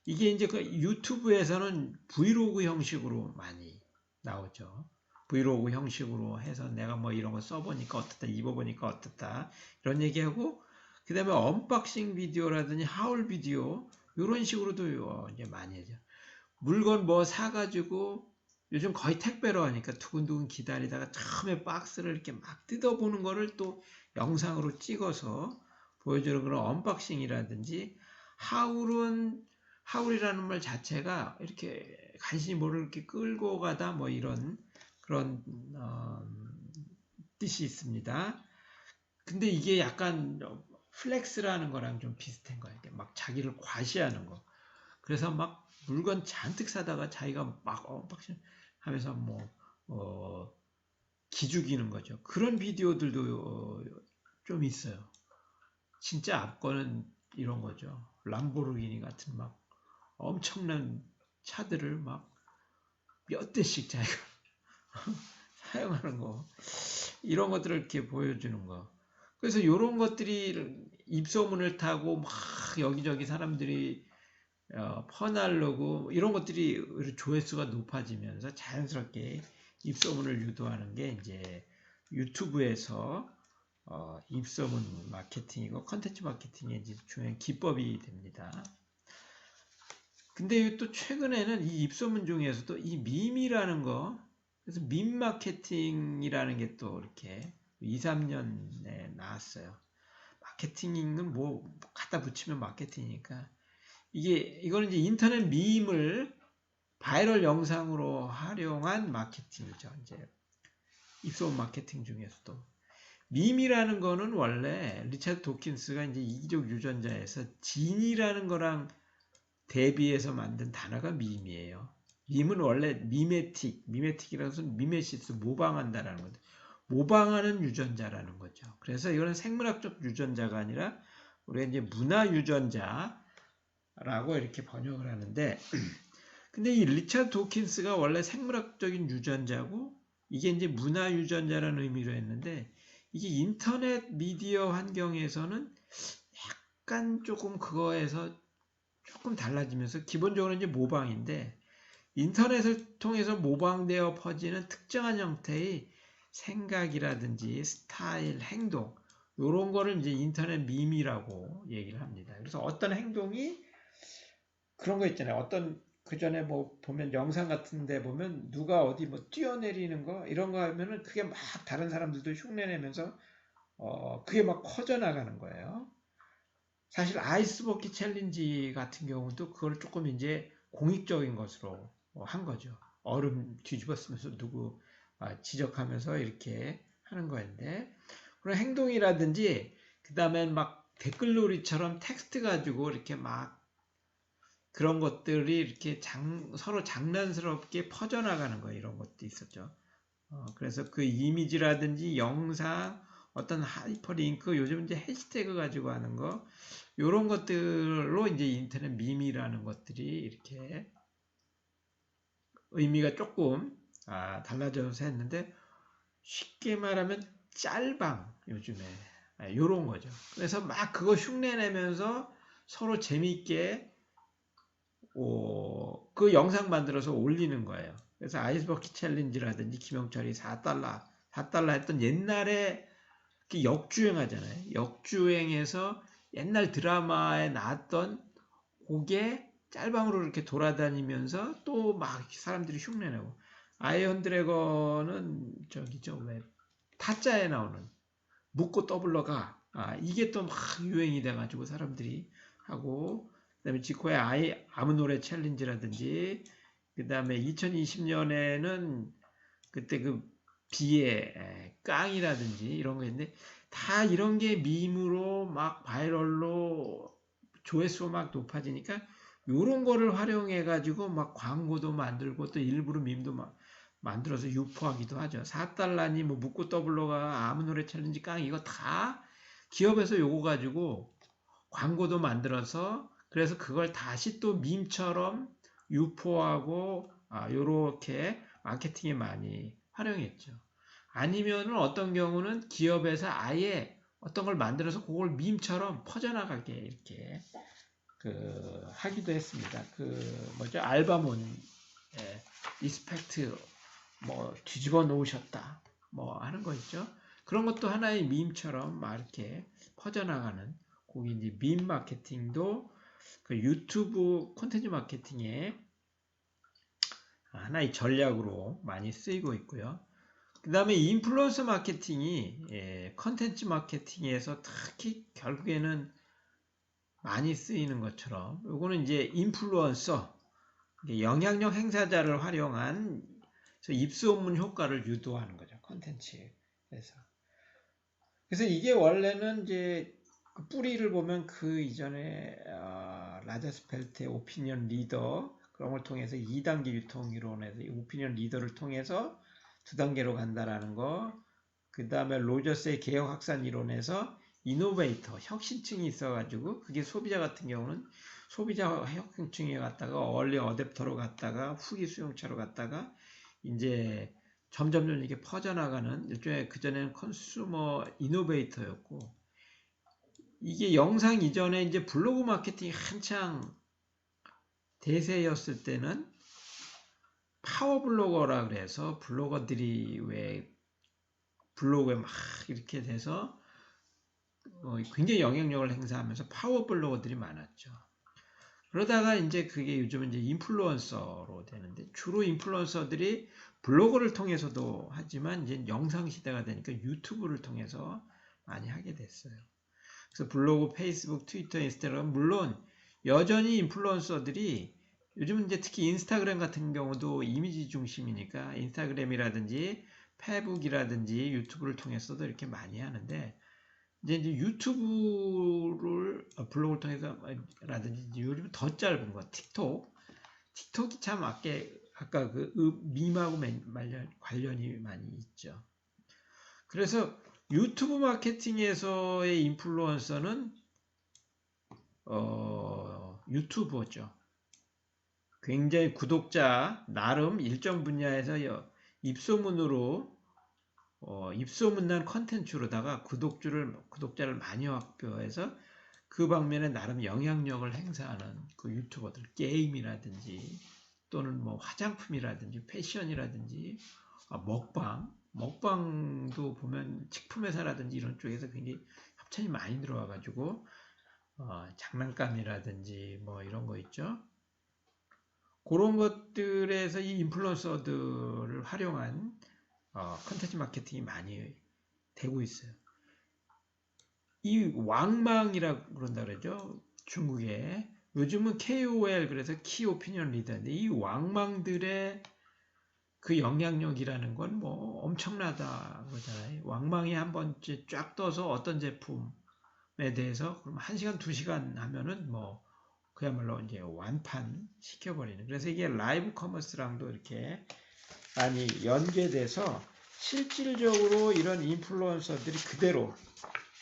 이게 이제 그 유튜브에서는 브이로그 형식으로 많이 나오죠. 브이로그 형식으로 해서 내가 뭐 이런 거 써보니까 어떻다, 입어보니까 어떻다 이런 얘기하고, 그 다음에 언박싱 비디오라든지 하울 비디오 이런 식으로도 이제 많이 하죠. 물건 뭐 사가지고 요즘 거의 택배로 하니까 두근두근 기다리다가 처음에 박스를 이렇게 막 뜯어보는 거를 또 영상으로 찍어서 보여주는 그런 언박싱이라든지, 하울이라는 말 자체가 이렇게 간신히 뭐를 이렇게 끌고 가다 뭐 이런 그런 뜻이 있습니다. 근데 이게 약간 플렉스라는 거랑 좀 비슷한 거예요. 막 자기를 과시하는 거. 그래서 막 물건 잔뜩 사다가 자기가 막 언박싱 하면서 기죽이는 거죠. 그런 비디오들도 좀 있어요. 진짜 앞거는 이런 거죠. 람보르기니 같은 막 엄청난 차들을 막 몇 대씩 자기가 사용하는 거, 이런 것들을 이렇게 보여주는 거. 그래서 이런 것들이 입소문을 타고 막 여기저기 사람들이 퍼날르고 이런 것들이 조회수가 높아지면서 자연스럽게 입소문을 유도하는 게 이제 유튜브에서 입소문 마케팅이고 컨텐츠 마케팅의 이제 중요한 기법이 됩니다. 근데 또 최근에는 이 입소문 중에서도 이 밈이라는 거, 그래서 밈 마케팅이라는 게 또 이렇게 2, 3년에 나왔어요. 마케팅은 뭐 갖다 붙이면 마케팅이니까, 이거는 이제 인터넷 밈을 바이럴 영상으로 활용한 마케팅이죠. 이제 입소문 마케팅 중에서도 밈이라는 거는 원래 리차드 도킨스가 이제 이기적 유전자에서 진이라는 거랑 대비해서 만든 단어가 밈이에요. 밈은 원래 미메틱이라는 것은 미메시스, 모방한다라는 건데, 모방하는 유전자라는 거죠. 그래서 이거는 생물학적 유전자가 아니라 우리가 이제 문화 유전자라고 이렇게 번역을 하는데, 근데 이 리차드 도킨스가 원래 생물학적인 유전자고 이게 이제 문화 유전자라는 의미로 했는데, 이게 인터넷 미디어 환경에서는 약간 조금 그거에서 조금 달라지면서, 기본적으로 이제 모방인데, 인터넷을 통해서 모방되어 퍼지는 특정한 형태의 생각이라든지 스타일, 행동, 이런 거를 이제 인터넷 밈이라고 얘기를 합니다. 그래서 어떤 행동이 그런 거 있잖아요. 어떤 그 전에 뭐 보면 영상 같은데 보면 누가 어디 뭐 뛰어내리는 거 이런 거 하면은 그게 막 다른 사람들도 흉내내면서 그게 막 커져나가는 거예요. 사실 아이스버킷 챌린지 같은 경우도 그걸 조금 이제 공익적인 것으로 한 거죠. 얼음 뒤집어 쓰면서 누구 지적하면서 이렇게 하는 거였는데, 그런 행동이라든지 그 다음에 막 댓글놀이처럼 텍스트 가지고 이렇게 막 그런 것들이 이렇게 서로 장난스럽게 퍼져나가는 거, 이런 것도 있었죠. 그래서 그 이미지라든지 영상, 어떤 하이퍼링크, 요즘 이제 해시태그 가지고 하는 거, 이런 것들로 이제 인터넷 밈이라는 것들이 이렇게 의미가 조금 달라져서 했는데, 쉽게 말하면 짤방, 요즘에 이런 거죠. 그래서 막 그거 흉내내면서 서로 재미있게 그 영상 만들어서 올리는 거예요. 그래서 아이스버킷 챌린지라든지 김영철이 4달러 했던 옛날에 역주행하잖아요. 역주행해서 옛날 드라마에 나왔던 그게 짤방으로 이렇게 돌아다니면서 또 막 사람들이 흉내내고, 아이언 드래곤은 저기죠, 왜 타짜에 나오는 묻고 떠블러가 이게 또 막 유행이 돼가지고 사람들이 하고, 그다음에 지코의 아무 노래 챌린지라든지, 그다음에 2020년에는 그때 그 비의 깡이라든지 이런 거 있는데, 다 이런 게 밈으로 막 바이럴로 조회수가 막 높아지니까 이런 거를 활용해 가지고 막 광고도 만들고 또 일부러 밈도 막 만들어서 유포하기도 하죠. 4달러니 뭐 묻고 더블로가 아무 노래 챌린지 깡, 이거 다 기업에서 요거 가지고 광고도 만들어서, 그래서 그걸 다시 또 밈처럼 유포하고 요렇게 마케팅에 많이 활용했죠. 아니면은 어떤 경우는 기업에서 아예 어떤 걸 만들어서 그걸 밈처럼 퍼져나가게 이렇게 하기도 했습니다. 뭐죠? 알바몬, 리스펙트 뭐 뒤집어 놓으셨다 뭐 하는 거 있죠. 그런 것도 하나의 밈처럼 막 이렇게 퍼져나가는 거기 이제 밈 마케팅도 그 유튜브 콘텐츠 마케팅의 하나의 전략으로 많이 쓰이고 있고요. 그 다음에 인플루언서 마케팅이 콘텐츠 마케팅에서 특히 결국에는 많이 쓰이는 것처럼 요거는 이제 인플루언서 영향력 행사자를 활용한 입소문 효과를 유도하는 거죠. 콘텐츠에서. 그래서 이게 원래는 이제 그 뿌리를 보면 그 이전에 라자스펠트의 오피니언 리더 그런 걸 통해서 2단계 유통 이론에서 오피니언 리더를 통해서 2단계로 간다라는 거. 그 다음에 로저스의 개혁 확산 이론에서 이노베이터, 혁신층이 있어가지고 그게 소비자 같은 경우는 소비자 혁신층에 갔다가 얼리 어댑터로 갔다가 후기 수용차로 갔다가 이제 점점 이렇게 퍼져나가는 일종의 그전에는 컨슈머 이노베이터였고 이게 영상 이전에 이제 블로그 마케팅이 한창 대세였을 때는 파워 블로거라 그래서 블로거들이 왜 블로그에 막 이렇게 돼서 굉장히 영향력을 행사하면서 파워 블로거들이 많았죠. 그러다가 이제 그게 요즘은 이제 인플루언서로 되는데 주로 인플루언서들이 블로그를 통해서도 하지만 이제 영상 시대가 되니까 유튜브를 통해서 많이 하게 됐어요. 그래서 블로그, 페이스북, 트위터, 인스타그램 물론 여전히 인플루언서들이 요즘은 이제 특히 인스타그램 같은 경우도 이미지 중심이니까 인스타그램이라든지 페북이라든지 유튜브를 통해서도 이렇게 많이 하는데 이제 유튜브를 블로그를 통해서라든지 요즘 더 짧은 거 틱톡이 참 아까 그 밈하고 관련이 많이 있죠. 그래서 유튜브 마케팅에서의 인플루언서는 유튜버죠. 굉장히 구독자 나름 일정 분야에서 입소문으로 입소문난 컨텐츠로다가 구독자를 많이 확보해서 그 방면에 나름 영향력을 행사하는 그 유튜버들 게임이라든지 또는 뭐 화장품이라든지 패션이라든지 먹방도 보면 식품회사라든지 이런 쪽에서 굉장히 협찬이 많이 들어와 가지고 장난감이라든지 뭐 이런 거 있죠. 그런 것들에서 이 인플루언서들을 활용한 컨텐츠 마케팅이 많이 되고 있어요. 이 왕망이라고 그런다 그러죠. 중국에 요즘은 KOL 그래서 키 오피니언 리더인데 이 왕망들의 그 영향력이라는 건 뭐 엄청나다 그러잖아요. 왕망이 한 번째 쫙 떠서 어떤 제품에 대해서 그럼 1시간, 2시간 하면은 뭐 그야말로 이제 완판 시켜버리는. 그래서 이게 라이브 커머스랑도 이렇게 많이 연계돼서 실질적으로 이런 인플루언서들이 그대로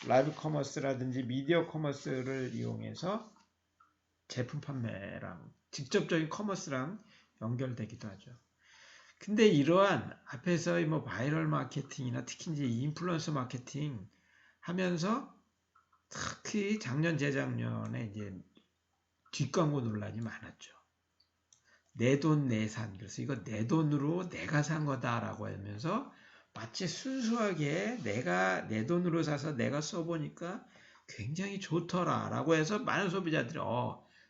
라이브 커머스라든지 미디어 커머스를 이용해서 제품 판매랑 직접적인 커머스랑 연결되기도 하죠. 근데 이러한 앞에서의 뭐 바이럴 마케팅이나 특히 이제 인플루언서 마케팅 하면서 특히 작년 재작년에 이제 뒷광고 논란이 많았죠. 내 돈 내산. 그래서 이거 내 돈으로 내가 산 거다라고 하면서 마치 순수하게 내가 내 돈으로 사서 내가 써보니까 굉장히 좋더라라고 해서 많은 소비자들이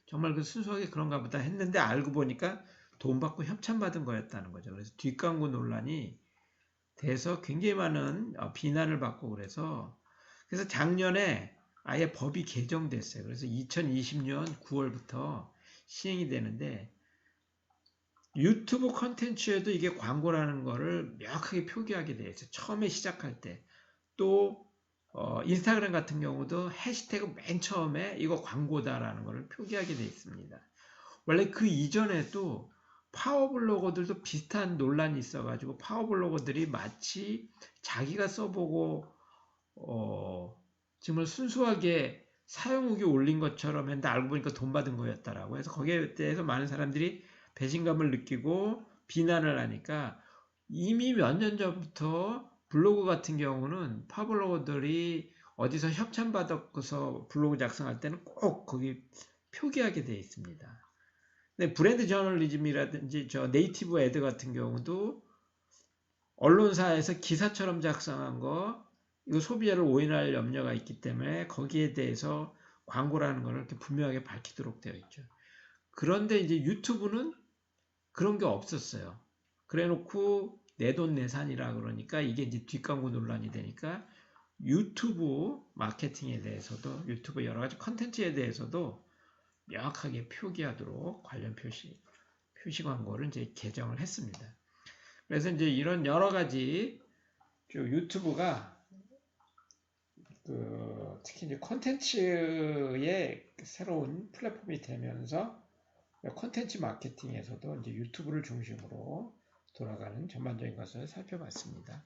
정말 그 순수하게 그런가 보다 했는데 알고 보니까 돈 받고 협찬받은 거였다는 거죠. 그래서 뒷광고 논란이 돼서 굉장히 많은 비난을 받고 그래서 작년에 아예 법이 개정됐어요. 그래서 2020년 9월부터 시행이 되는데 유튜브 컨텐츠에도 이게 광고라는 거를 명확하게 표기하게 돼 있어요. 처음에 시작할 때. 또 인스타그램 같은 경우도 해시태그 맨 처음에 이거 광고다라는 거를 표기하게 돼 있습니다. 원래 그 이전에도 파워블로거들도 비슷한 논란이 있어가지고 파워블로거들이 마치 자기가 써보고 정말 순수하게 사용 후기 올린 것처럼 했는데 알고 보니까 돈 받은 거였다라고 해서 거기에 대해서 많은 사람들이 배신감을 느끼고 비난을 하니까 이미 몇 년 전부터 블로그 같은 경우는 파블로거들이 어디서 협찬받아서 블로그 작성할 때는 꼭 거기 표기하게 되어 있습니다. 근데 브랜드 저널리즘이라든지 저 네이티브 애드 같은 경우도 언론사에서 기사처럼 작성한 거, 이거 소비자를 오인할 염려가 있기 때문에 거기에 대해서 광고라는 거를 이렇게 분명하게 밝히도록 되어 있죠. 그런데 이제 유튜브는 그런 게 없었어요. 그래 놓고 내돈내산이라 그러니까 이게 이제 뒷광고 논란이 되니까 유튜브 마케팅에 대해서도 유튜브 여러 가지 컨텐츠에 대해서도 명확하게 표기하도록 관련 표시 광고를 이제 개정을 했습니다. 그래서 이제 이런 여러 가지 유튜브가 특히 이제 콘텐츠의 새로운 플랫폼이 되면서 콘텐츠 마케팅에서도 이제 유튜브를 중심으로 돌아가는 전반적인 것을 살펴봤습니다.